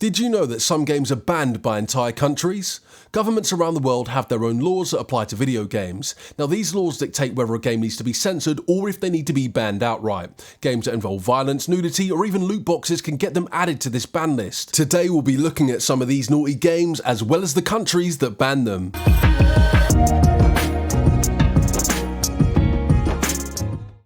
Did you know that some games are banned by entire countries? Governments around the world have their own laws that apply to video games. Now these laws dictate whether a game needs to be censored or if they need to be banned outright. Games that involve violence, nudity or even loot boxes can get them added to this ban list. Today we'll be looking at some of these naughty games as well as the countries that ban them.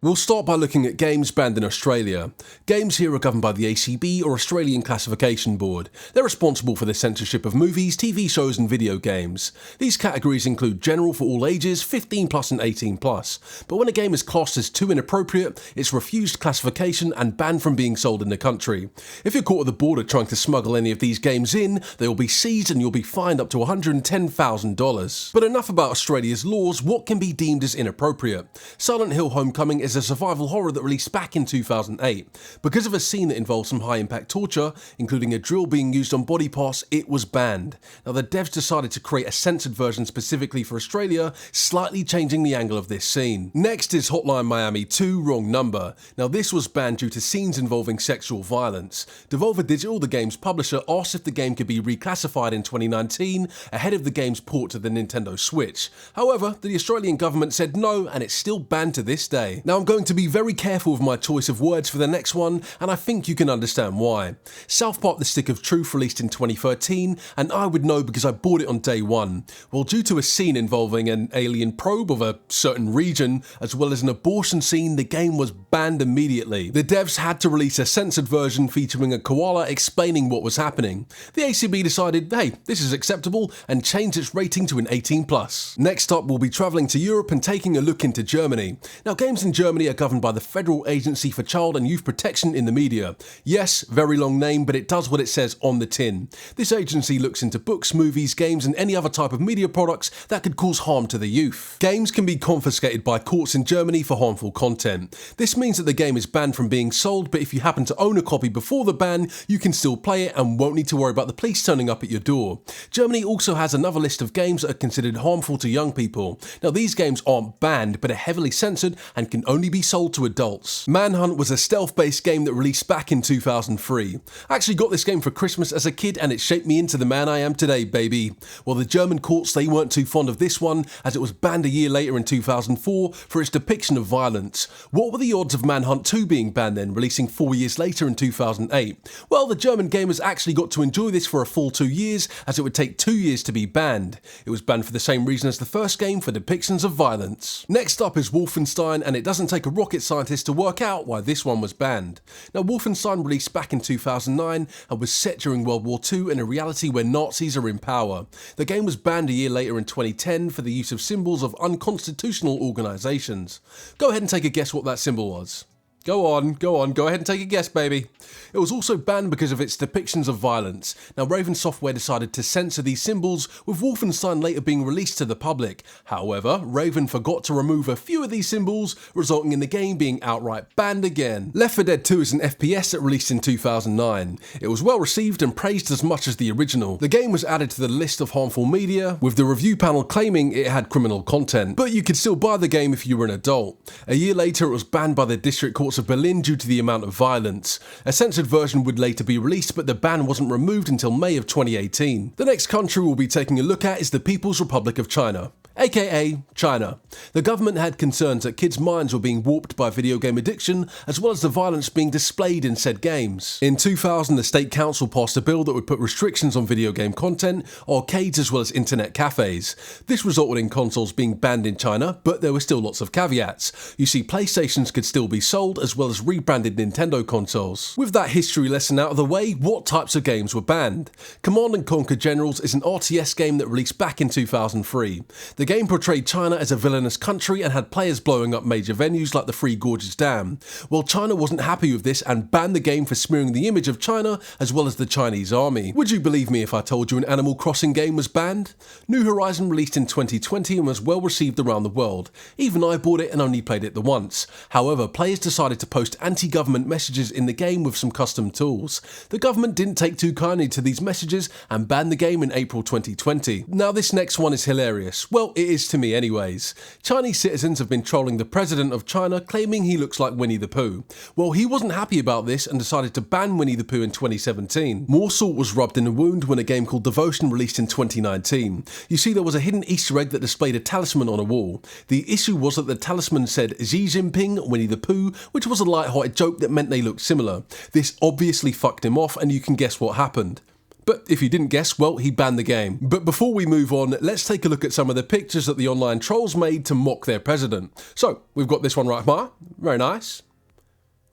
We'll start by looking at games banned in Australia. Games here are governed by the ACB or Australian Classification Board. They're responsible for the censorship of movies, TV shows and video games. These categories include general for all ages, 15 plus and 18 plus. But when a game is classed as too inappropriate, it's refused classification and banned from being sold in the country. If you're caught at the border trying to smuggle any of these games in, they will be seized and you'll be fined up to $110,000. But enough about Australia's laws. What can be deemed as inappropriate? Silent Hill Homecoming is a survival horror that released back in 2008. Because of a scene that involved some high-impact torture, including a drill being used on body parts, it was banned. Now the devs decided to create a censored version specifically for Australia, slightly changing the angle of this scene. Next is Hotline Miami 2 Wrong Number. Now this was banned due to scenes involving sexual violence. Devolver Digital, the game's publisher, asked if the game could be reclassified in 2019 ahead of the game's port to the Nintendo Switch. However, the Australian government said no and it's still banned to this day. Now I'm going to be very careful with my choice of words for the next one, and I think you can understand why. South Park The Stick of Truth released in 2013, and I would know because I bought it on day one. Well, due to a scene involving an alien probe of a certain region, as well as an abortion scene, the game was banned immediately. The devs had to release a censored version featuring a koala explaining what was happening. The ACB decided, hey, this is acceptable, and changed its rating to an 18 plus. Next up, we'll be travelling to Europe and taking a look into Germany. Now, games in Germany are governed by the Federal Agency for Child and Youth Protection in the Media. Yes, very long name, but it does what it says on the tin. This agency looks into books, movies, games and any other type of media products that could cause harm to the youth. Games can be confiscated by courts in Germany for harmful content. This means that the game is banned from being sold, but if you happen to own a copy before the ban, you can still play it and won't need to worry about the police turning up at your door. Germany also has another list of games that are considered harmful to young people. Now these games aren't banned, but are heavily censored and can only be sold to adults. Manhunt was a stealth-based game that released back in 2003. I actually got this game for Christmas as a kid and it shaped me into the man I am today, baby. Well, the German courts, they weren't too fond of this one as it was banned a year later in 2004 for its depiction of violence. What were the odds of Manhunt 2 being banned then, releasing 4 years later in 2008? Well, the German gamers actually got to enjoy this for a full 2 years as it would take 2 years to be banned. It was banned for the same reason as the first game, for depictions of violence. Next up is Wolfenstein, and it doesn't take a rocket scientist to work out why this one was banned. Now Wolfenstein released back in 2009 and was set during World War II in a reality where Nazis are in power. The game was banned a year later in 2010 for the use of symbols of unconstitutional organisations. Go ahead and take a guess what that symbol was. Go on, go ahead and take a guess, baby. It was also banned because of its depictions of violence. Now, Raven Software decided to censor these symbols, with Wolfenstein later being released to the public. However, Raven forgot to remove a few of these symbols, resulting in the game being outright banned again. Left 4 Dead 2 is an FPS that released in 2009. It was well received and praised as much as the original. The game was added to the list of harmful media, with the review panel claiming it had criminal content. But you could still buy the game if you were an adult. A year later, it was banned by the District Courts of Berlin due to the amount of violence. A censored version would later be released, but the ban wasn't removed until May of 2018. The next country we'll be taking a look at is the People's Republic of China, aka China. The government had concerns that kids' minds were being warped by video game addiction, as well as the violence being displayed in said games. In 2000, the State Council passed a bill that would put restrictions on video game content, arcades as well as internet cafes. This resulted in consoles being banned in China, but there were still lots of caveats. You see, PlayStations could still be sold, as well as rebranded Nintendo consoles. With that history lesson out of the way, what types of games were banned? Command & Conquer Generals is an RTS game that released back in 2003. The game portrayed China as a villainous country and had players blowing up major venues like the Three Gorges Dam. Well, China wasn't happy with this and banned the game for smearing the image of China as well as the Chinese army. Would you believe me if I told you an Animal Crossing game was banned? New Horizon released in 2020 and was well received around the world. Even I bought it and only played it the once. However, players decided to post anti-government messages in the game with some custom tools. The government didn't take too kindly to these messages and banned the game in April 2020. Now this next one is hilarious. Well, it is to me anyways. Chinese citizens have been trolling the president of China, claiming he looks like Winnie the Pooh. Well, he wasn't happy about this and decided to ban Winnie the Pooh in 2017. More salt was rubbed in the wound when a game called Devotion released in 2019. You see, there was a hidden Easter egg that displayed a talisman on a wall. The issue was that the talisman said Xi Jinping, Winnie the Pooh, which was a light-hearted joke that meant they looked similar. This obviously fucked him off, and you can guess what happened. But if you didn't guess, well, he banned the game. But before we move on, let's take a look at some of the pictures that the online trolls made to mock their president. So, we've got this one right here. Very nice.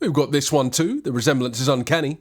We've got this one too. The resemblance is uncanny.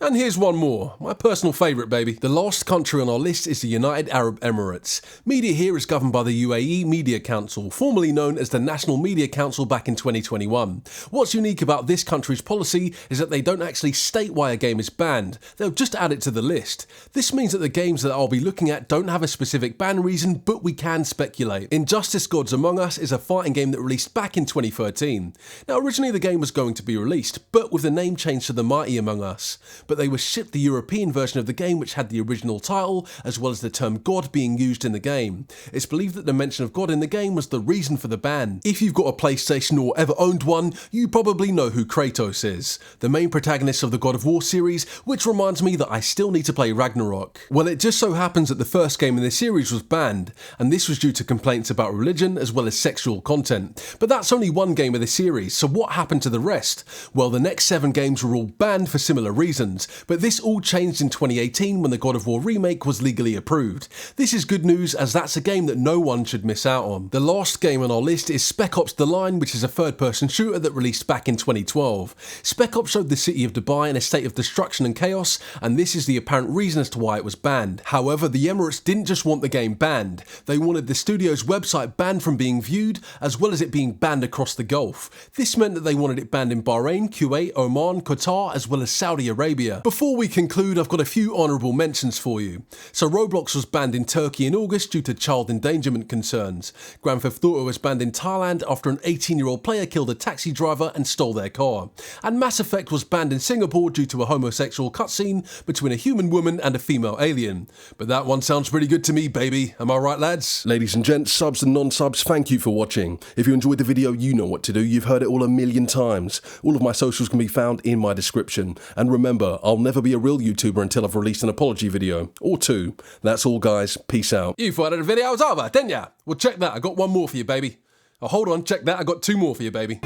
And here's one more, my personal favourite, baby. The last country on our list is the United Arab Emirates. Media here is governed by the UAE Media Council, formerly known as the National Media Council back in 2021. What's unique about this country's policy is that they don't actually state why a game is banned, they'll just add it to the list. This means that the games that I'll be looking at don't have a specific ban reason, but we can speculate. Injustice Gods Among Us is a fighting game that released back in 2013. Now originally the game was going to be released, but with the name changed to The Mighty Among Us. But they were shipped the European version of the game which had the original title, as well as the term God being used in the game. It's believed that the mention of God in the game was the reason for the ban. If you've got a PlayStation or ever owned one, you probably know who Kratos is, the main protagonist of the God of War series, which reminds me that I still need to play Ragnarok. Well, it just so happens that the first game in the series was banned, and this was due to complaints about religion as well as sexual content. But that's only one game of the series, so what happened to the rest? Well, the next 7 games were all banned for similar reasons. But this all changed in 2018 when the God of War remake was legally approved. This is good news as that's a game that no one should miss out on. The last game on our list is Spec Ops The Line, which is a third-person shooter that released back in 2012. Spec Ops showed the city of Dubai in a state of destruction and chaos, and this is the apparent reason as to why it was banned. However, the Emirates didn't just want the game banned, they wanted the studio's website banned from being viewed, as well as it being banned across the Gulf. This meant that they wanted it banned in Bahrain, Kuwait, Oman, Qatar, as well as Saudi Arabia. Before we conclude, I've got a few honourable mentions for you. So Roblox was banned in Turkey in August due to child endangerment concerns. Grand Theft Auto was banned in Thailand after an 18-year-old player killed a taxi driver and stole their car. And Mass Effect was banned in Singapore due to a homosexual cutscene between a human woman and a female alien. But that one sounds pretty good to me, baby. Am I right, lads? Ladies and gents, subs and non-subs, thank you for watching. If you enjoyed the video, you know what to do. You've heard it all a million times. All of my socials can be found in my description. And remember, I'll never be a real YouTuber until I've released an apology video. Or 2. That's all, guys. Peace out. You thought the video was over, didn't ya? Well, check that. I got one more for you, baby. Oh, hold on. Check that. I got 2 more for you, baby.